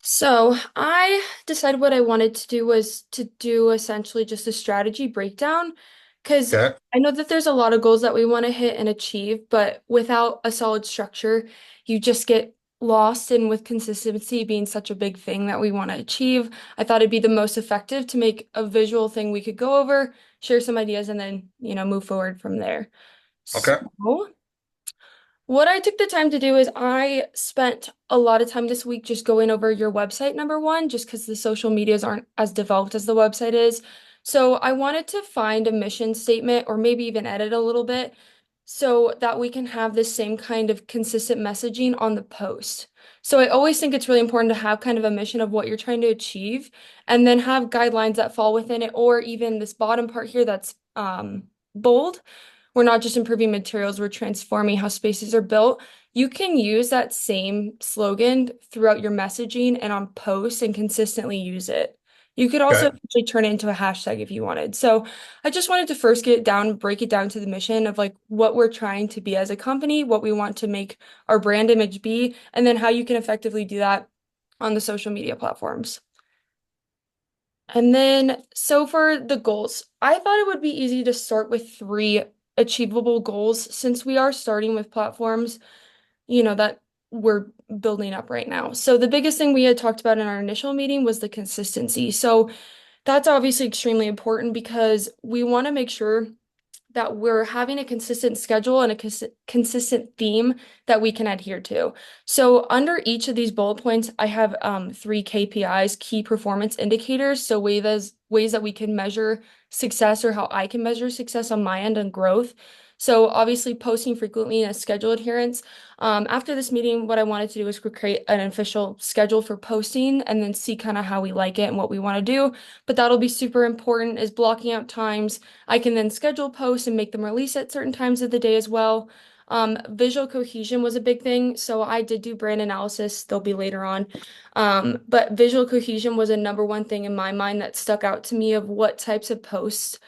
So I decided what I wanted to do was to do essentially just a strategy breakdown because Okay. I know that there's a lot of goals that we want to hit and achieve, but without a solid structure, you just get lost. And with consistency being such a big thing that we want to achieve, I thought it'd be the most effective to make a visual thing we could go over, share some ideas, and then, move forward from there. So Okay. what I took the time to do is I spent a lot of time this week just going over your website, number one, just because the social medias aren't as developed as the website is. So I wanted to find a mission statement or maybe even edit a little bit so that we can have this same kind of consistent messaging on the post. So I always think it's really important to have kind of a mission of what you're trying to achieve and then have guidelines that fall within it, or even this bottom part here that's bold. We're not just improving materials, we're transforming how spaces are built. You can use that same slogan throughout your messaging and on posts and consistently use it. You could also Okay. actually turn it into a hashtag if you wanted. So I just wanted to first get it down, break it down to the mission of like what we're trying to be as a company, what we want to make our brand image be, and then how you can effectively do that on the social media platforms. And then, so for the goals, I thought it would be easy to start with three achievable goals since we are starting with platforms, that we're building up right now. So the biggest thing we had talked about in our initial meeting was the consistency. So that's obviously extremely important because we want to make sure that we're having a consistent schedule and a consistent theme that we can adhere to. So under each of these bullet points, I have three KPIs, key performance indicators. So ways that we can measure success or how I can measure success on my end and growth. So obviously posting frequently and a schedule adherence. After this meeting, what I wanted to do was create an official schedule for posting and then see kind of how we like it and what we want to do. But that'll be super important is blocking out times. I can then schedule posts and make them release at certain times of the day as well. Visual cohesion was a big thing. So I did do brand analysis. They'll be later on. But visual cohesion was a number one thing in my mind that stuck out to me of what types of posts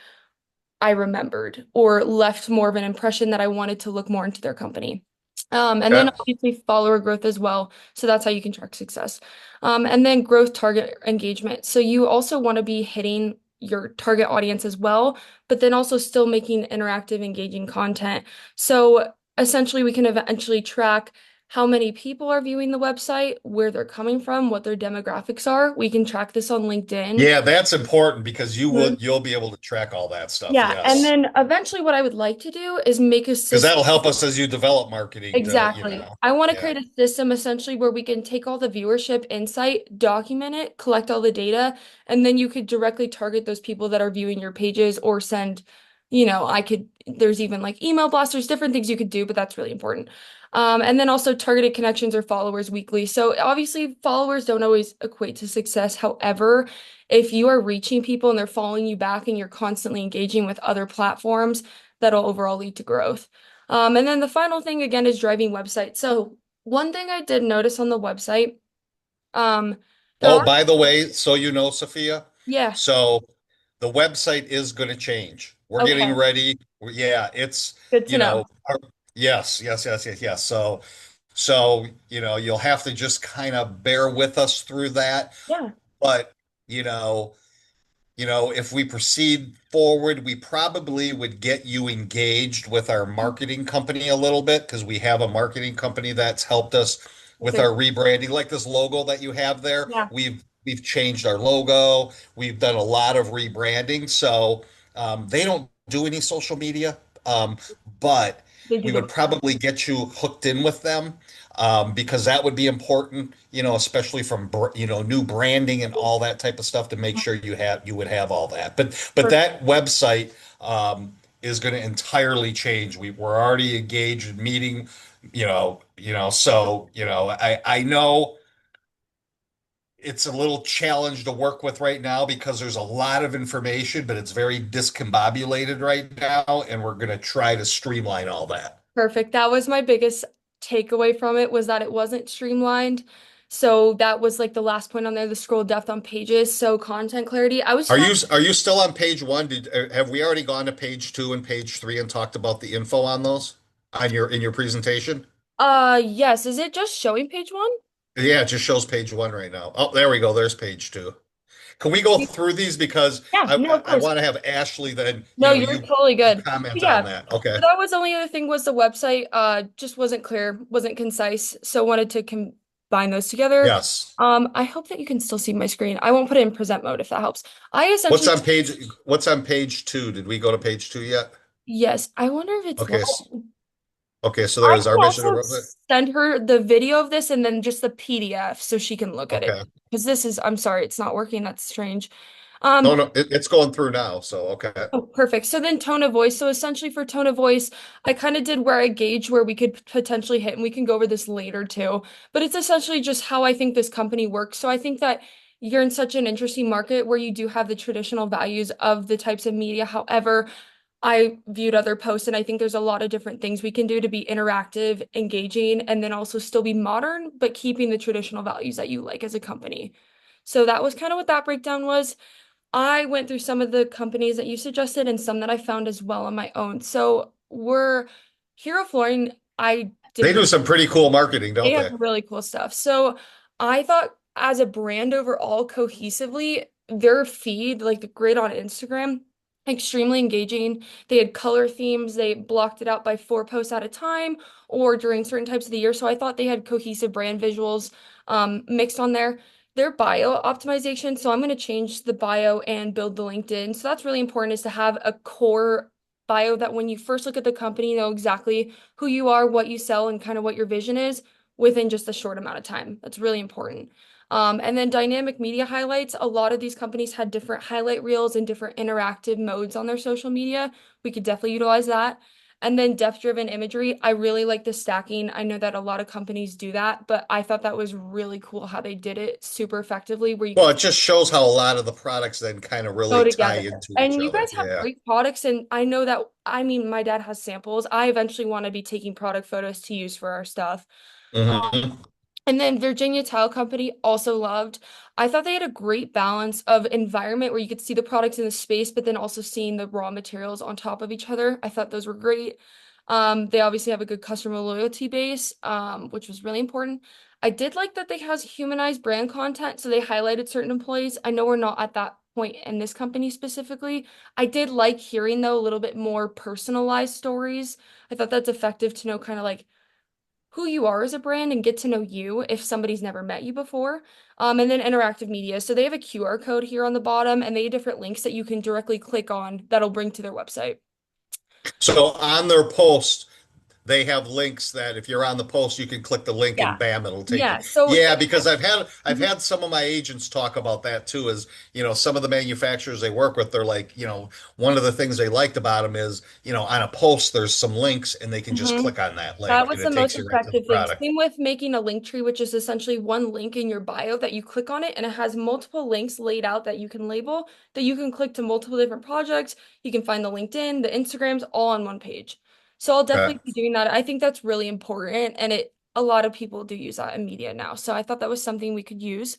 I remembered or left more of an impression that I wanted to look more into their company. And then Okay. obviously follower growth as well. So that's how you can track success. And then growth target engagement. So you also want to be hitting your target audience as well, but then also still making interactive, engaging content. So essentially, we can eventually track how many people are viewing the website, where they're coming from, what their demographics are. We can track this on LinkedIn. Yeah, that's important because Mhm. you'll be able to track all that stuff. Yeah, and Yes. then eventually what I would like to do is make a Because system. that'll help us as you develop marketing Exactly. I want to Yeah. create a system essentially where we can take all the viewership insight, document it, collect all the data, and then you could directly target those people that are viewing your pages or send, there's even like email blasters, different things you could do, but that's really important. And then also targeted connections or followers weekly. So obviously, followers don't always equate to success. However, if you are reaching people and they're following you back and you're constantly engaging with other platforms, that'll overall lead to growth. And then the final thing again is driving website. So one thing I did notice on the website, um, there Oh, are, by the way, so you know, Sophia, yeah, so the website is going to change. We're getting okay, ready. Yeah, it's, good to you know, know. yes, yes, yes, yes, yes. So, you'll have to just kind of bear with us through that. Yeah, But, you know, if we proceed forward, we probably would get you engaged with our marketing company a little bit because we have a marketing company that's helped us with our good. rebranding. Like this logo that you have there, Yeah, we've changed our logo. We've done a lot of rebranding. So they don't do any social media, but they do we the would probably get you hooked in with them because that would be important, especially from new branding and all that type of stuff to make sure you would have all that. But perfect. that website is going to entirely change. We're already engaged in meeting, so I know it's a little challenge to work with right now because there's a lot of information, but it's very discombobulated right now, and we're going to try to streamline all that. Perfect. That was my biggest takeaway from it was that it wasn't streamlined. So that was like the last point on there, the scroll depth on pages. So content clarity. I was Are trying. you still on page one? Have we already gone to page two and page three and talked about the info on those on your in your presentation? Yes. Is it just showing page one? Yeah, it just shows page one right now. Oh, there we go. There's page two. Can we go through these because Yeah, I no, of I course. want to have Ashley then, No, you're totally you good. But comment on yeah, that. Okay. so that was the only other thing was the website just wasn't clear, wasn't concise, so wanted to combine those together. Yes. I hope that you can still see my screen. I won't put it in present mode if that helps. I What's essentially on page what's on page two? Did we go to page two yet? yes, I wonder if it's Okay. not. Okay, so I there's can our mission also of send her the video of this and then just the PDF so she can look at it. okay. Because this is, I'm sorry, it's not working. That's strange. No, Um, no, it's going through now. So okay. Oh, perfect. So then tone of voice. So essentially for tone of voice, I kind of did where I gauge where we could potentially hit, and we can go over this later too. But it's essentially just how I think this company works. So I think that you're in such an interesting market where you do have the traditional values of the types of media. However, I viewed other posts and I think there's a lot of different things we can do to be interactive, engaging, and then also still be modern, but keeping the traditional values that you like as a company. So that was kind of what that breakdown was. I went through some of the companies that you suggested and some that I found as well on my own. So we're Hero Flooring, I They did do some pretty cool marketing, they don't have they? really cool stuff. So I thought as a brand overall, cohesively, their feed, like the grid on Instagram, extremely engaging. They had color themes. They blocked it out by 4 posts at a time or during certain types of the year. So I thought they had cohesive brand visuals mixed on there. Their bio optimization. So I'm going to change the bio and build the LinkedIn. So that's really important is to have a core bio that when you first look at the company, you know exactly who you are, what you sell, and kind of what your vision is within just a short amount of time. That's really important. And then dynamic media highlights. A lot of these companies had different highlight reels and different interactive modes on their social media. We could definitely utilize that. And then depth-driven imagery. I really like the stacking. I know that a lot of companies do that, but I thought that was really cool how they did it super effectively, where you Well, could it just shows how a lot of the products then kind of go really tie together. into each And you other. guys have Yeah. great products, and I know that, I mean, my dad has samples. I eventually want to be taking product photos to use for our stuff. Hmm. And then Virginia Tile Company also loved. I thought they had a great balance of environment where you could see the products in the space, but then also seeing the raw materials on top of each other. I thought those were great. They obviously have a good customer loyalty base, which was really important. I did like that they has humanized brand content, so they highlighted certain employees. I know we're not at that point in this company specifically. I did like hearing though a little bit more personalized stories. I thought that's effective to know kind of like who you are as a brand and get to know you if somebody's never met you before. And then interactive media. So they have a QR code here on the bottom and they have different links that you can directly click on that'll bring to their website. So on their post, they have links that if you're on the post, you can click the link Yeah. and bam, it'll take you. Yeah. So Yeah, it, because I've Mhm. had some of my agents talk about that too, is, some of the manufacturers they work with, they're like, one of the things they liked about them is, on a post, there's some links and they can just Mhm. click on that That link was and the it most takes you right to the effective thing. product. Same with making a link tree, which is essentially one link in your bio that you click on it and it has multiple links laid out that you can label that you can click to multiple different projects. You can find the LinkedIn, the Instagrams all on one page. So I'll Okay. definitely be doing that. I think that's really important and it a lot of people do use that in media now. So I thought that was something we could use.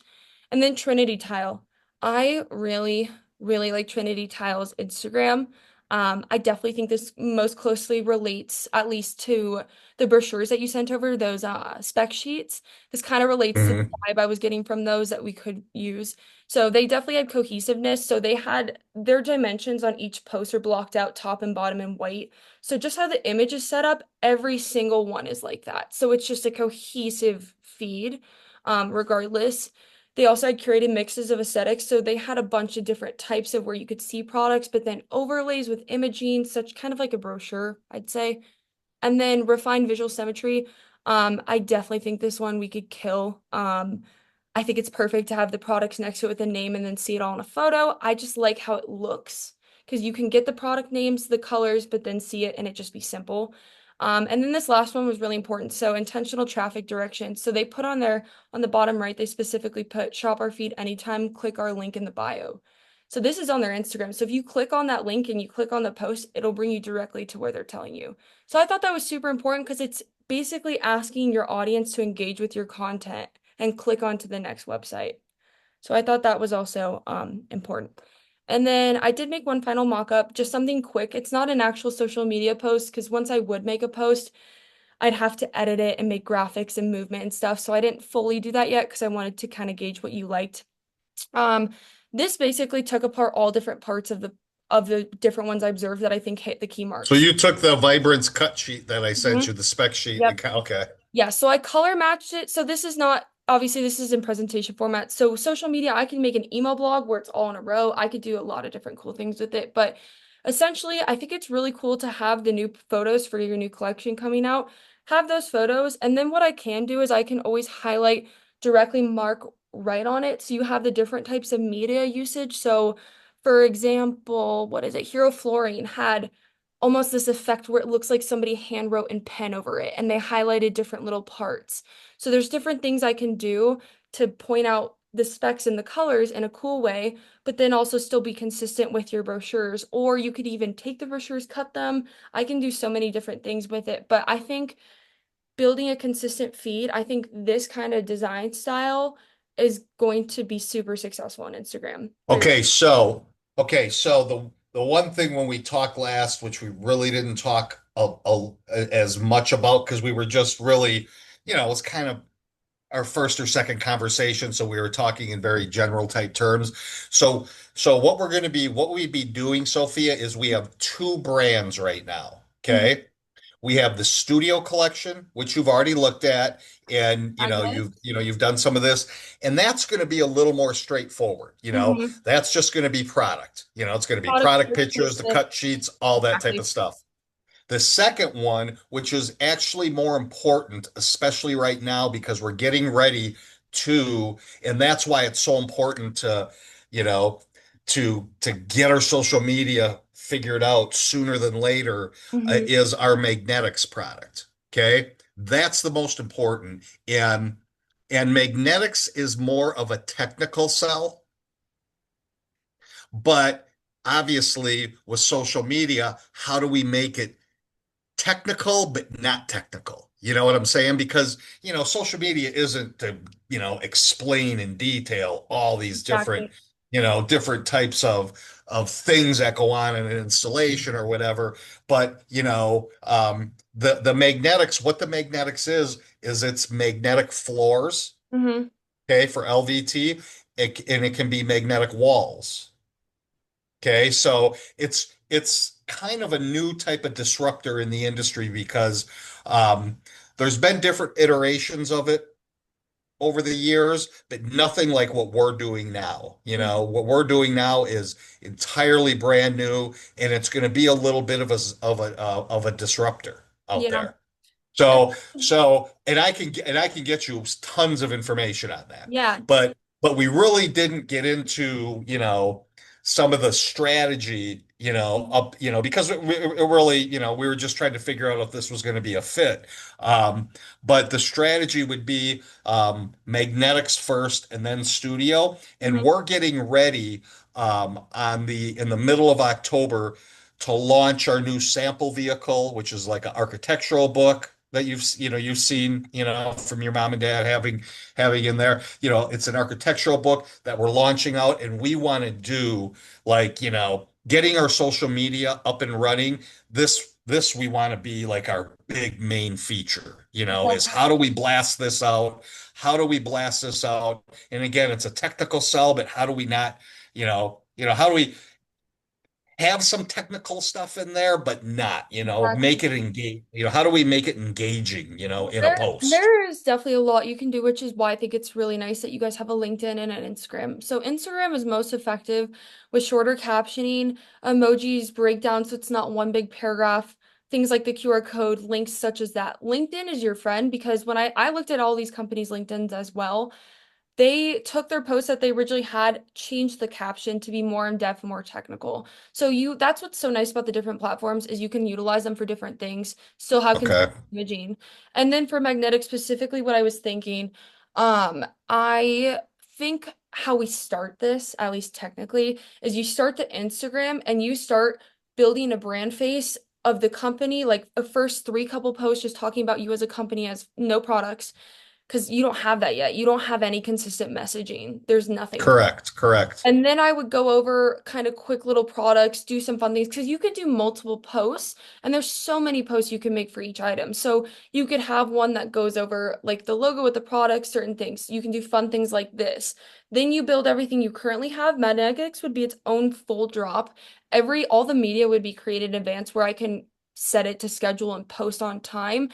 And then Trinity Tile. I really, really like Trinity Tile's Instagram. I definitely think this most closely relates, at least to the brochures that you sent over, those spec sheets. This kind of relates to the Hmm. vibe I was getting from those that we could use. So they definitely had cohesiveness. So they had their dimensions on each post are blocked out top and bottom in white. So just how the image is set up, every single one is like that. So it's just a cohesive feed, regardless. They also had curated mixes of aesthetics, so they had a bunch of different types of where you could see products, but then overlays with imaging, such kind of like a brochure, I'd say. And then refined visual symmetry. I definitely think this one we could kill. I think it's perfect to have the products next to it with a name and then see it all in a photo. I just like how it looks because you can get the product names, the colors, but then see it and it just be simple. And then this last one was really important. So intentional traffic direction. So they put on their on the bottom right, they specifically put shop our feed anytime, click our link in the bio. So this is on their Instagram. So if you click on that link and you click on the post, it'll bring you directly to where they're telling you. So I thought that was super important because it's basically asking your audience to engage with your content and click onto the next website. So I thought that was also important. And then I did make one final mock-up, just something quick. It's not an actual social media post because once I would make a post, I'd have to edit it and make graphics and movement and stuff. So I didn't fully do that yet because I wanted to kind of gauge what you liked. Um, this basically took apart all different parts of the different ones I observed that I think hit the key So marks. you took the Vibrance cut sheet that I sent you, Mhm. the spec sheet, Yep. okay. Yeah, so I color matched it. So this is not obviously this is in presentation format. So social media, I can make an email blog where it's all in a row. I could do a lot of different cool things with it, but essentially, I think it's really cool to have the new photos for your new collection coming out. Have those photos, and then what I can do is I can always highlight directly mark right on it. So you have the different types of media usage. So for example, what is it? Hero Flooring had almost this effect where it looks like somebody hand wrote in pen over it and they highlighted different little parts. So there's different things I can do to point out the specs and the colors in a cool way, but then also still be consistent with your brochures. Or you could even take the brochures, cut them. I can do so many different things with it. But I think building a consistent feed, I think this kind of design style is going to be super successful on Instagram. Very. Okay, so the one thing when we talked last, which we really didn't talk as much about because we were just really, it was kind of our first or second conversation, so we were talking in very general type terms. So what we'd be doing, Sophia, is we have two brands right now. Mhm. Okay. We have the studio collection, which you've already looked at, and Magnetic. you've done some of this, and that's going to be a little more straightforward. Mm-hmm. That's just going to be product. It's going to be Product product first, pictures, the cut sheets, all that type exactly. of stuff. The second one, which is actually more important, especially right now, because we're getting ready to, and that's why it's so important to, you know, to get our social media figured out sooner than later, Mm-hmm. is our magnetics product. Okay. That's the most important. And magnetics is more of a technical sell, but obviously with social media, how do we make it technical but not technical? You know what I'm saying? Because, social media isn't to, explain in detail all these different, Exactly. different types of things that go on in an installation or whatever. But, the magnetics, what the magnetics is it's magnetic floors, Mm-hmm. okay, for LVT, and it can be magnetic walls. Okay, so it's kind of a new type of disruptor in the industry because um, there's been different iterations of it over the years, but nothing like what we're doing now. What we're doing now is entirely brand new, and it's going to be a little bit of a disruptor out Yeah. there. And I can get you tons of information on that. Yeah. But we really didn't get into, some of the strategy, because it really, we were just trying to figure out if this was going to be a fit. Um, but the strategy would be magnetics first and then studio. And Mm-hmm. we're getting ready in the middle of October to launch our new sample vehicle, which is like an architectural book that you've seen, from your mom and dad having in there. It's an architectural book that we're launching out, and we want to do like, getting our social media up and running. This we want to be like our big main feature, is how do we blast this out? How do we blast this out? And again, it's a technical sell, but how do we not, how do we have some technical stuff in there, but not, make Exactly. it engage, how do we make it engaging, in a post? There is definitely a lot you can do, which is why I think it's really nice that you guys have a LinkedIn and an Instagram. So Instagram is most effective with shorter captioning, emojis, breakdown, so it's not one big paragraph, things like the QR code, links such as that. LinkedIn is your friend because when I looked at all these companies' LinkedIn's as well, they took their post that they originally had, changed the caption to be more in depth, more technical. So that's what's so nice about the different platforms is you can utilize them for different things, still have consistent Okay. imaging. And then for magnetic specifically, what I was thinking, I think how we start this, at least technically, is you start the Instagram and you start building a brand face of the company, like a first three couple posts just talking about you as a company as no products because you don't have that yet. You don't have any consistent messaging. There's nothing. Correct, correct. And then I would go over kind of quick little products, do some fun things because you could do multiple posts and there's so many posts you can make for each item. So you could have one that goes over like the logo with the product, certain things. You can do fun things like this. Then you build everything you currently have. Magnetics would be its own full drop. All the media would be created in advance where I can set it to schedule and post on time.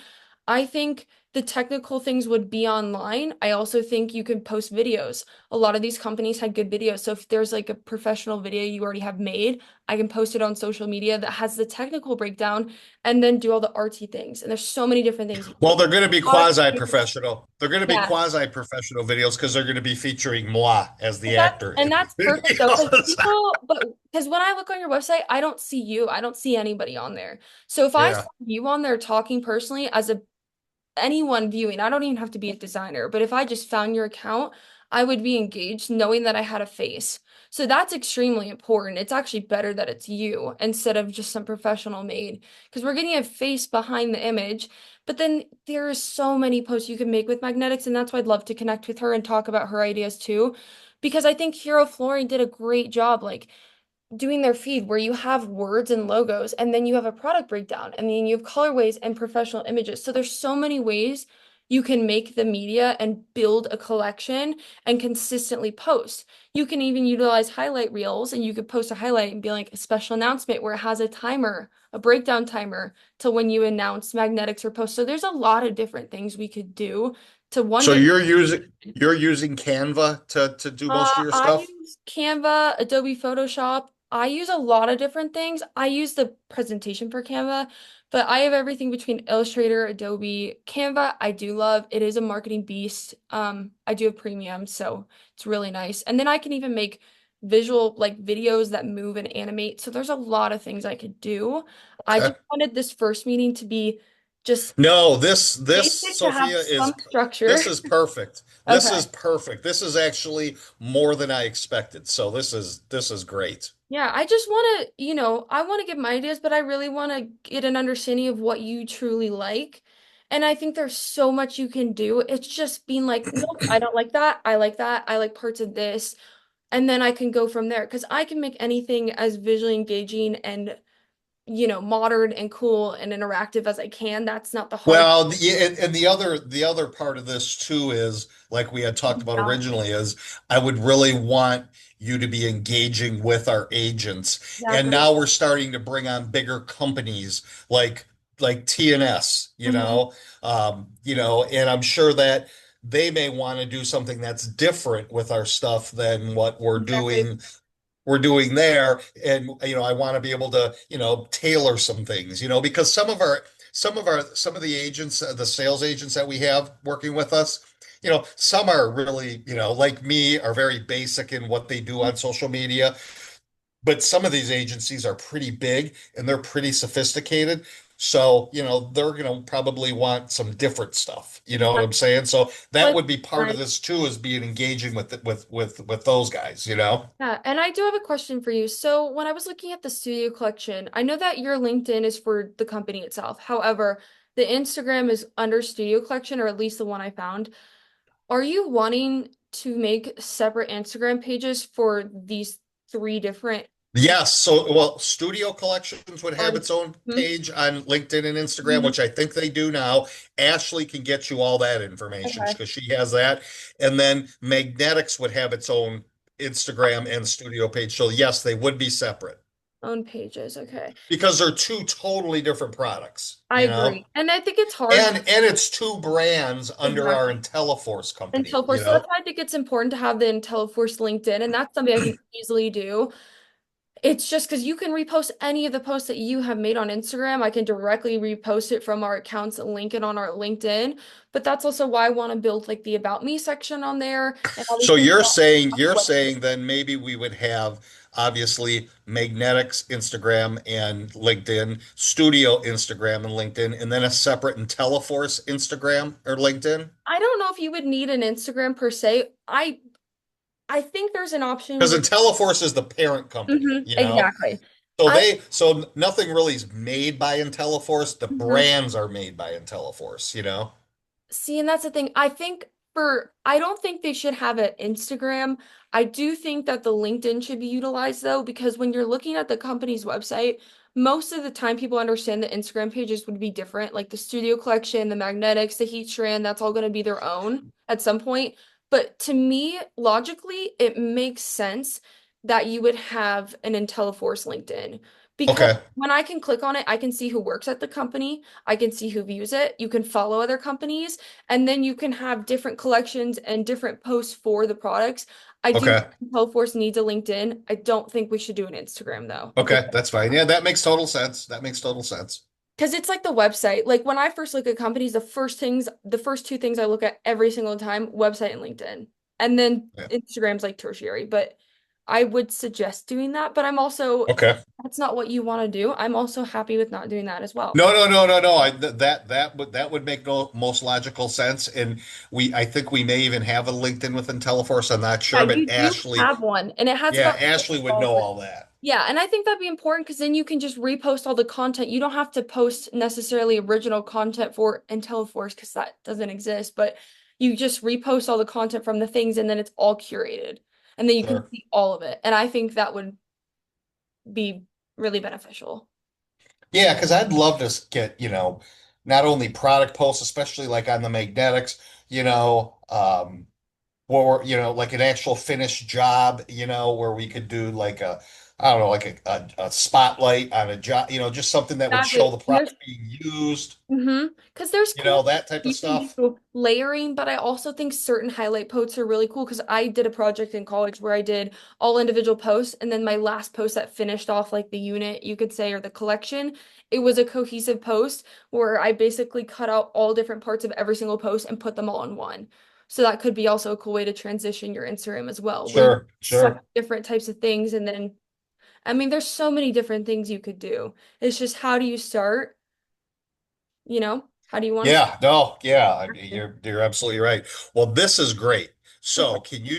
I think the technical things would be online. I also think you could post videos. A lot of these companies had good videos. So if there's like a professional video you already have made, I can post it on social media that has the technical breakdown and then do all the artsy things. And there's so many different things you can Well, do. they're going to be Product reviews. quasi-professional. They're going to be Yeah. quasi-professional videos because they're going to be featuring moi as the actor And in that's the perfect though, because videos. people, but because when I look on your website, I don't see you. I don't see anybody on there. So if I saw Yeah. you on there talking personally as a anyone viewing, I don't even have to be a designer, but if I just found your account, I would be engaged knowing that I had a face. So that's extremely important. It's actually better that it's you instead of just some professional made because we're getting a face behind the image. But then there are so many posts you can make with magnetics, and that's why I'd love to connect with her and talk about her ideas too. Because I think Hero Flooring did a great job. Like doing their feed where you have words and logos and then you have a product breakdown and then you have colorways and professional images. So there's so many ways you can make the media and build a collection and consistently post. You can even utilize highlight reels and you could post a highlight and be like a special announcement where it has a timer, a breakdown timer to when you announce magnetics or post. So there's a lot of different things we could do to one So make. you're using Canva to do most of your I stuff? use Canva, Adobe Photoshop. I use a lot of different things. I use the presentation for Canva, but I have everything between Illustrator, Adobe, Canva. I do love. It is a marketing beast. I do have premium, so it's really nice. And then I can even make visual like videos that move and animate. So there's a lot of things I could do. I Okay. just wanted this first meeting to be just No, this basic to have Sophia is some structure. this is perfect. This Okay. is perfect. This is actually more than I expected. So this is great. Yeah, I just want to, I want to give my ideas, but I really want to get an understanding of what you truly like. And I think there's so much you can do. It's just being like, nope, I don't like that. I like that. I like parts of this. And then I can go from there because I can make anything as visually engaging and, modern and cool and interactive as I can. That's not the hard. Well, and the other part of this too is like we had talked about Balance. originally is I would really want you to be engaging with our agents. And Exactly. now we're starting to bring on bigger companies like TNS, Hmm. and I'm sure that they may want to do something that's different with our stuff than what Exactly. we're doing there. And I want to be able to tailor some things, because some of the agents, the sales agents that we have working with us, some are really, like me, are very basic in what they do on social media, but some of these agencies are pretty big and they're pretty sophisticated. So, they're going to probably want some different stuff. You know what I'm saying? So that But would be part of this too, is being engaging with those guys. yeah, and I do have a question for you. So, when I was looking at the studio collection, I know that your LinkedIn is for the company itself. However, the Instagram is under studio collection, or at least the one I found. Are you wanting to make separate Instagram pages for these three different Yes. So, well, Studio Collections would have its artists? own Hmm. page on LinkedIn and Instagram, Hmm. which I think they do now. Ashley can get you all that information Okay. because she has that. And then Magnetics would have its own Instagram and studio page. So, yes, they would be separate Own pages. Okay. because they're two totally different products, I agree. And I think it's hard. And it's two brands under our Exactly. IntelliForce And company, so forth. So that's why I think it's important to have the IntelliForce LinkedIn, and that's something I can easily do. It's just because you can repost any of the posts that you have made on Instagram. I can directly repost it from our accounts and link it on our LinkedIn. But that's also why I want to build like the About Me section on there and all these So things you're on saying the you're website. saying then maybe we would have obviously Magnetics Instagram and LinkedIn, Studio Instagram and LinkedIn, and then a separate IntelliForce Instagram or LinkedIn? I don't know if you would need an Instagram per se. I think there's an option Because with IntelliForce is the parent company, exactly. So I nothing really is made by IntelliForce. The mhm. brands are made by IntelliForce. See, and that's the thing. I don't think they should have an Instagram. I do think that the LinkedIn should be utilized though, because when you're looking at the company's website, most of the time people understand that Instagram pages would be different. Like the studio collection, the magnetics, the heat strand, that's all going to be their own at some point. But to me, logically, it makes sense that you would have an IntelliForce LinkedIn. Because Okay, when I can click on it, I can see who works at the company. I can see who views it. You can follow other companies, and then you can have different collections and different posts for the products. I do okay, think Healthforce needs a LinkedIn. I don't think we should do an Instagram though, okay, that's fine. Yeah, that makes total sense. That makes total sense. because it's like the website. Like when I first look at companies, the first two things I look at every single time, website and LinkedIn. And then Yeah. Instagram's like tertiary, but I would suggest doing that. But I'm also, if Okay. that's not what you want to do, I'm also happy with not doing that as well. No, no, no, no, no. That would make no most logical sense. And I think we may even have a LinkedIn with IntelliForce. I'm not Yeah, sure, but you do Ashley, have one, and it has yeah, about Ashley would know all that. yeah, and I think that'd be important because then you can just repost all the content. You don't have to post necessarily original content for IntelliForce because that doesn't exist, but you just repost all the content from the things and then it's all curated. And then you can Sure. see all of it. And I think that would be really beneficial. Yeah, because I'd love to get, not only product posts, especially like on the magnetics, or, like an actual finished job, where we could do like I don't know, like a spotlight on a job, just something that would show Exactly. the And there's product being used, Because there's cool that type of you can stuff. do layering, but I also think certain highlight posts are really cool because I did a project in college where I did all individual posts, and then my last post that finished off like the unit, you could say, or the collection, it was a cohesive post where I basically cut out all different parts of every single post and put them all in one. So that could be also a cool way to transition your Instagram as well, where you Sure, suck sure. different types of things and then I mean, there's so many different things you could do. It's just how do you start? How do you want to Yeah, no, yeah, start? you're absolutely right. Well, this is great. So, can you